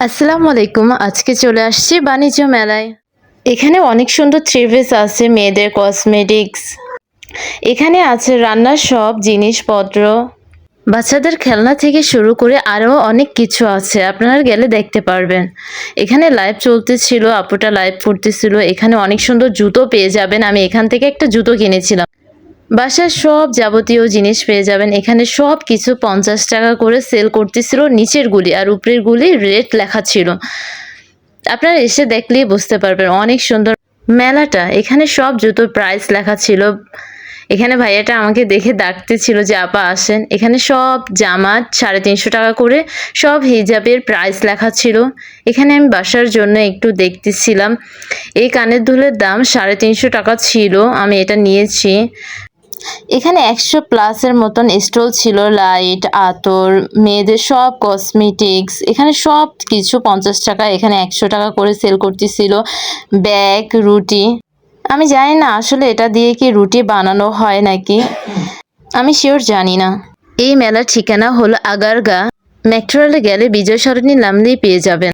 আসসালামু আলাইকুম। আজকে চলে আসছি বাণিজ্য মেলায়। এখানে অনেক সুন্দর থ্রি পিস আছে, মেয়েদের কসমেটিক্স। এখানে আছে রান্নার সব জিনিসপত্র, বাচ্চাদের খেলনা থেকে শুরু করে আরও অনেক কিছু আছে। আপনারা গেলে দেখতে পারবেন। এখানে লাইভ চলতেছিল, আপুটা লাইভ করতেছিল। এখানে অনেক সুন্দর জুতো পেয়ে যাবেন। আমি এখান থেকে একটা জুতো কিনেছিলাম। বাসার সব যাবতীয় জিনিস পেয়ে যাবেন। এখানে সব কিছু 50 টাকা করে সেল করতেছিল, নিচের গুলি আর উপরের গুলি রেট লেখা ছিল। আপনারা এসে দেখলেই বুঝতে পারবেন অনেক সুন্দর মেলাটা। এখানে সব জুতোর প্রাইস লেখা ছিল। এখানে ভাইয়াটা আমাকে দেখে ডাকতেছিল যে আপা আসেন। এখানে সব জামা 350 টাকা করে, সব হিজাবের প্রাইস লেখা ছিল। এখানে আমি বাসার জন্য একটু দেখতেছিলাম। এই কানের দুলের দাম 350 টাকা ছিল, আমি এটা নিয়েছি। এখানে 100 প্লাসের মতন স্টল ছিল, লাইট, আতর, মেয়েদের সব কসমেটিক্স। এখানে সব কিছু 50 টাকা, এখানে 100 টাকা করে সেল করতেছিল। ব্যাগ, রুটি, আমি জানি না আসলে এটা দিয়ে কি রুটি বানানো হয় নাকি, আমি শিওর জানি না। এই মেলার ঠিকানা হলো আগারগা। মেট্রো রেলে গেলে বিজয় সরণি নামলেই পেয়ে যাবেন।